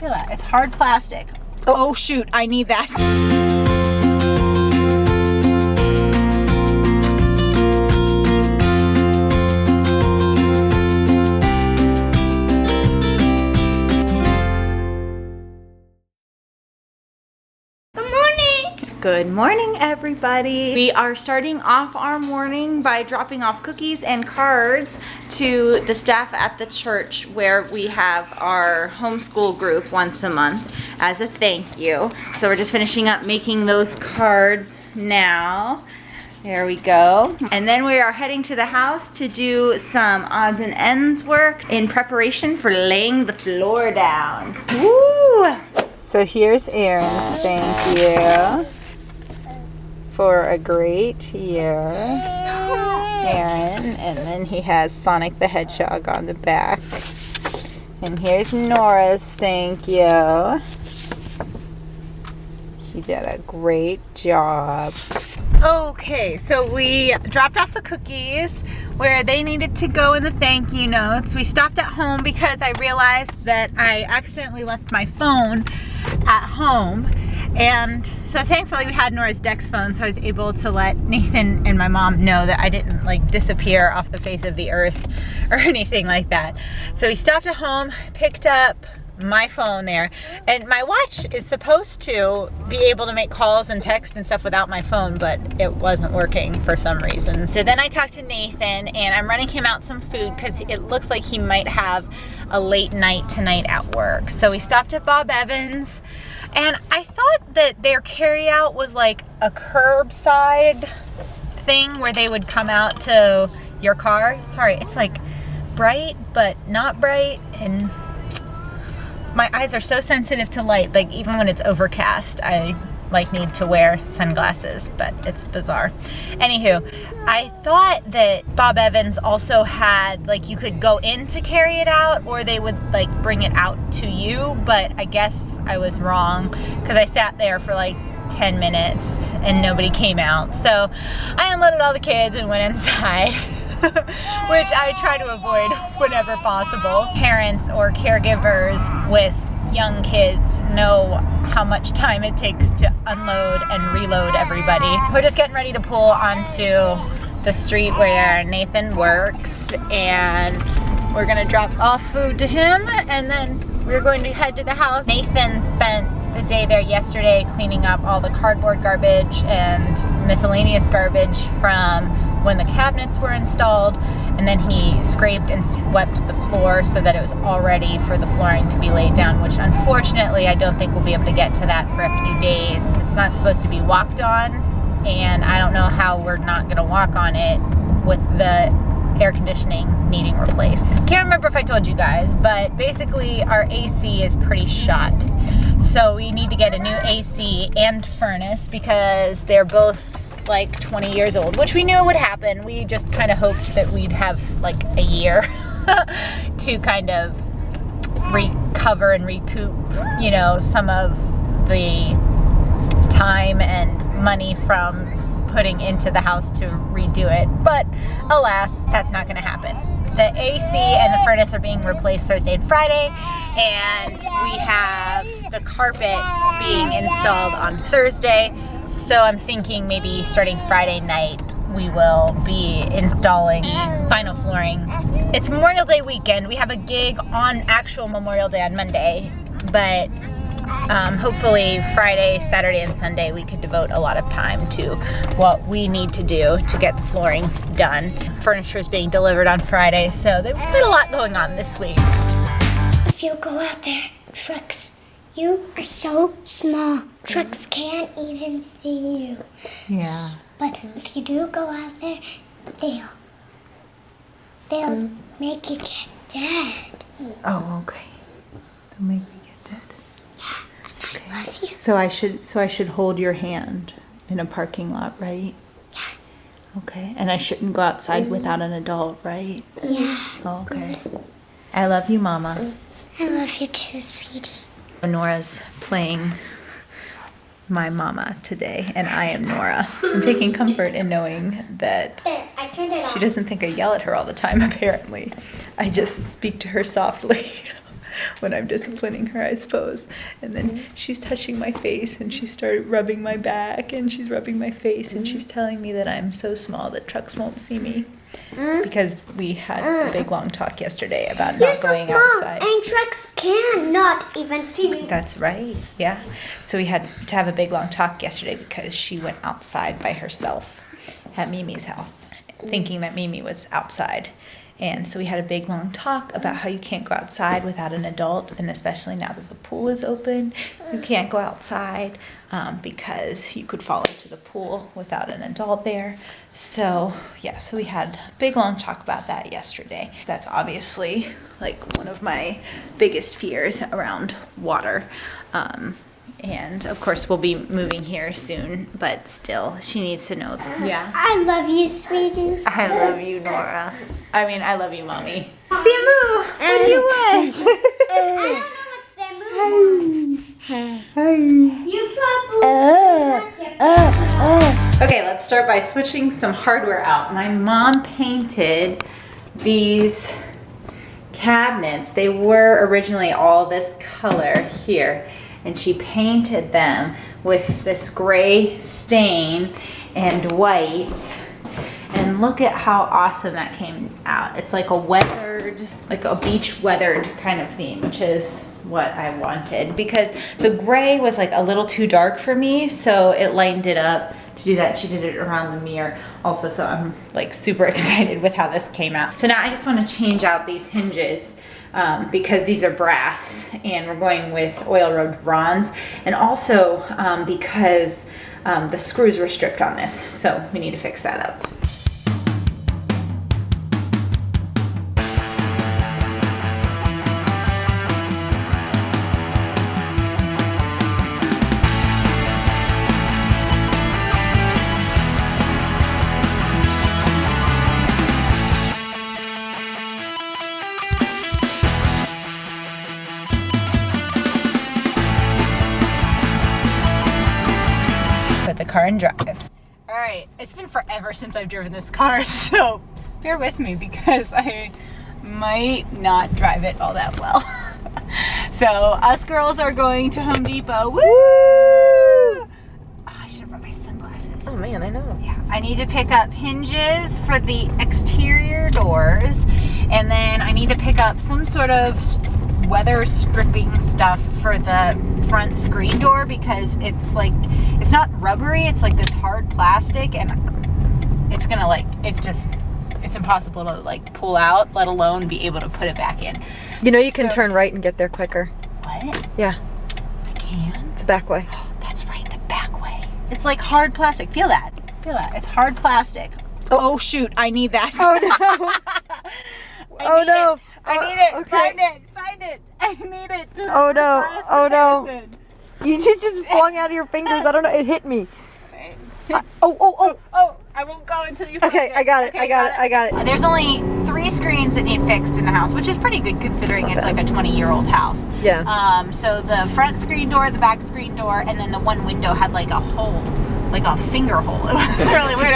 at that. It's hard plastic. Oh shoot, I need that. Good morning, everybody. We are starting off our morning by dropping off cookies and cards to the staff at the church where we have our homeschool group once a month as a thank you. So we're just finishing up making those cards now. There we go. And then we are heading to the house to do some odds and ends work in preparation for laying the floor down. Woo! So here's Aaron's thank you for a great year, Aaron, and then he has Sonic the Hedgehog on the back. And here's Nora's thank you. She did a great job. Okay, so we dropped off the cookies where they needed to go in the thank you notes. We stopped at home because I realized that I accidentally left my phone at home. And so thankfully we had Nora's Dex phone, so I was able to let Nathan and my mom know that I didn't like disappear off the face of the earth or anything like that. So we stopped at home, picked up my phone there, and my watch is supposed to be able to make calls and text and stuff without my phone, but it wasn't working for some reason. So then I talked to Nathan and I'm running him out some food because it looks like he might have a late night tonight at work. So we stopped at Bob Evans. And I thought that their carryout was like a curbside thing where they would come out to your car. Sorry, it's like bright, but not bright. And my eyes are so sensitive to light. Like even when it's overcast, I like need to wear sunglasses, but it's bizarre. Anywho, I thought that Bob Evans also had, like, you could go in to carry it out or they would like bring it out to you, but I guess I was wrong because I sat there for like 10 minutes and nobody came out. So I unloaded all the kids and went inside, which I try to avoid whenever possible. Parents or caregivers with young kids know how much time it takes to unload and reload everybody. We're just getting ready to pull onto the street where Nathan works, and we're gonna drop off food to him, and then we're going to head to the house. Nathan spent the day there yesterday cleaning up all the cardboard garbage and miscellaneous garbage from when the cabinets were installed, and then he scraped and swept the floor so that it was all ready for the flooring to be laid down, which unfortunately I don't think we'll be able to get to that for a few days. It's not supposed to be walked on, and I don't know how we're not gonna walk on it with the air conditioning needing replaced. Can't remember if I told you guys, but basically our AC is pretty shot. So we need to get a new AC and furnace because they're both like 20 years old, which we knew would happen. We just kind of hoped that we'd have like a year to kind of recover and recoup, you know, some of the time and money from putting into the house to redo it. But alas, that's not going to happen. The AC and the furnace are being replaced Thursday and Friday, and we have the carpet being installed on Thursday. So I'm thinking maybe starting Friday night, we will be installing vinyl flooring. It's Memorial Day weekend. We have a gig on actual Memorial Day on Monday, but hopefully Friday, Saturday, and Sunday we could devote a lot of time to what we need to do to get the flooring done. Furniture is being delivered on Friday, so there's been a lot going on this week. If you go out there, trucks, you are so small. Trucks can't even see you. Yeah. But if you do go out there, they'll make you get dead. Oh, okay. They'll make me get dead. Yeah, and I love you. So I should hold your hand in a parking lot, right? Yeah. Okay. And I shouldn't go outside without an adult, right? Yeah. Oh, okay. I love you, Mama. I love you too, sweetie. Nora's playing my mama today, and I am Nora. I'm taking comfort in knowing that There, I turned it off. she doesn't think I yell at her all the time, apparently. I just speak to her softly. when I'm disciplining her, I suppose. And then she's touching my face, and she started rubbing my back, and she's rubbing my face, and she's telling me that I'm so small that trucks won't see me. Because we had a big long talk yesterday about not going outside. And trucks cannot even see me. That's right, yeah. So we had to have a big long talk yesterday because she went outside by herself at Mimi's house, thinking that Mimi was outside. And so we had a big long talk about how you can't go outside without an adult, and especially now that the pool is open, you can't go outside because you could fall into the pool without an adult there. So yeah, so we had a big long talk about that yesterday. That's obviously like one of my biggest fears around water. And of course we'll be moving here soon, but still she needs to know that. Yeah. I love you, sweetie. I love you, Nora. I mean, I love you, Mommy. Samu, what do you want? I don't know what Samu wants. You probably Okay, let's start by switching some hardware out. My mom painted these cabinets. They were originally all this color here, and she painted them with this gray stain and white. And look at how awesome that came out. It's like a weathered, like a beach weathered kind of theme, which is what I wanted, because the gray was like a little too dark for me, so it lightened it up. To do that, she did it around the mirror also, so I'm like super excited with how this came out. So now I just want to change out these hinges because these are brass, and we're going with oil rubbed bronze, and also because the screws were stripped on this, so we need to fix that up. Put the car in drive. All right, it's been forever since I've driven this car, so bear with me because I might not drive it all that well. So us girls are going to Home Depot. Woo! Oh, I should have brought my sunglasses. Oh man, I know. Yeah, I need to pick up hinges for the exterior doors, and then I need to pick up some sort of weather stripping stuff for the front screen door, because it's like, it's not rubbery, it's like this hard plastic, and it's gonna like, it's impossible to like pull out, let alone be able to put it back in. You know you can turn right and get there quicker. What? Yeah. I can? It's the back way. That's right, the back way. It's like hard plastic. Feel that. Feel that. It's hard plastic. Oh shoot, I need that. Oh no. Oh no. I need it. Okay. Find it. Find it. I need it. Oh no. Oh no. You just flung out of your fingers. I don't know. It hit me. Oh, I won't go until you find Okay, it. I got it. Okay, I got it. There's only 3 screens that need fixed in the house, which is pretty good considering it's like a 20-year-old house. Yeah. So the front screen door, the back screen door, and then the one window had like a hole, like a finger hole. It was really weird.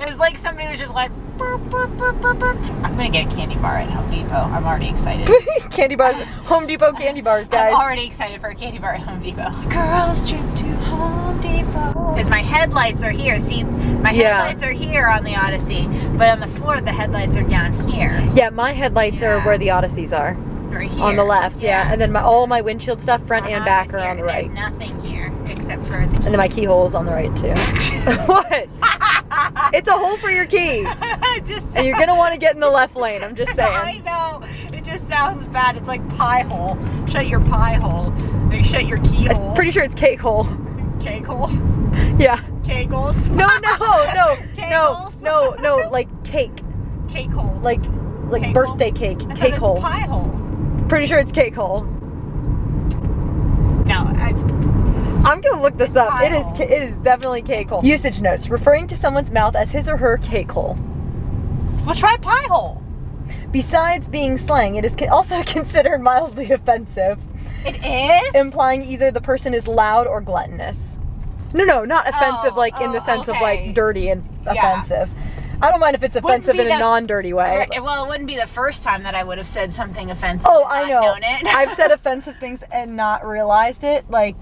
It was like somebody was just like, burp, burp, burp, burp, burp. I'm gonna get a candy bar at Home Depot. I'm already excited. Candy bars. Home Depot candy bars, guys. I'm already excited for a candy bar at Home Depot. Girls trip to Home Depot. Because my headlights are here. See, my headlights are here on the Odyssey, but on the floor, the headlights are down here. Yeah, my headlights are where the Odysseys are. Right here. On the left, yeah. And then all my windshield stuff, front and back, are on the right. There's nothing here except for the And then my keyhole's on the right too. What? It's a hole for your key. And you're gonna want to get in the left lane. I'm just saying. I know. It just sounds bad. It's like pie hole. Shut your pie hole. Like shut your keyhole. I'm pretty sure it's cake hole. Cake hole. Yeah. Kegels. No. Kegels? No. Like cake. Cake hole. Like Cake birthday hole? cake. I thought Cake it was hole. pie hole. Pretty sure it's cake hole. No, it's. I'm gonna look this up. Pie It hole. is definitely cake hole. Usage notes: referring to someone's mouth as his or her cake hole. Well, try pie hole. Besides being slang, it is also considered mildly offensive. It is? Implying either the person is loud or gluttonous. No, not offensive like in the sense of like dirty and offensive. I don't mind if it's offensive in a non-dirty way. Right, well, it wouldn't be the first time that I would have said something offensive. Oh, and I not know. known it. I've said offensive things and not realized it, like,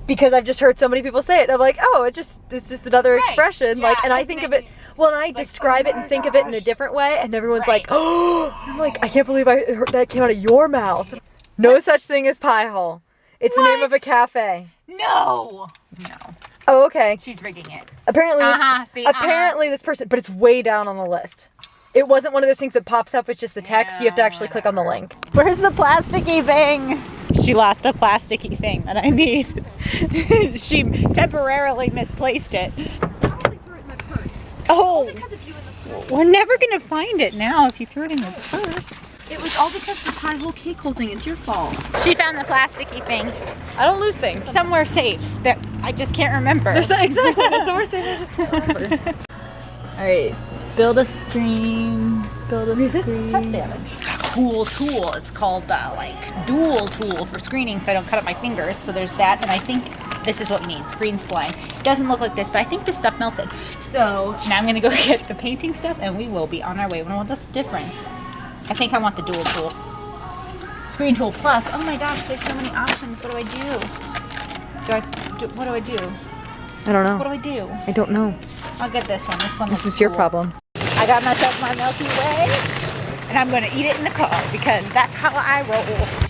because I've just heard so many people say it. I'm like, oh, it's just another expression. Yeah, like, and I think of it, well, and I describe it and think of it in a different way, and everyone's like, oh, I'm like, I can't believe I heard that came out of your mouth. No such thing as Pie Hole. It's the name of a cafe. No. Oh, okay. She's rigging it. Apparently, apparently this person, but it's way down on the list. It wasn't one of those things that pops up with just the text. You have to actually click on the link. Where's the plasticky thing? She lost the plasticky thing that I need. She temporarily misplaced it. Probably threw it in my purse. Oh, Because of you in the we're never gonna find it now if you threw it in your purse. It was all because of the Pie Hole cake hole thing. It's your fault. She found the plasticky thing I don't lose things. somewhere safe that I just can't remember. Exactly. There's somewhere safe. I just can't remember. All right, build a screen. Build a Resist screen. pet damage. Cool tool. It's called like dual tool for screening, so I don't cut up my fingers. So there's that, and I think this is what we need. Screen spline. It doesn't look like this, but I think this stuff melted. So now I'm gonna go get the painting stuff, and we will be on our way. What's the difference? I think I want the dual tool. Screen tool plus. Oh my gosh, there's so many options. What do I do? What do I do? I don't know. What do I do? I don't know. I'll get this one. This one This looks is your cool. problem. I got myself my Milky Way, and I'm gonna eat it in the car because that's how I roll.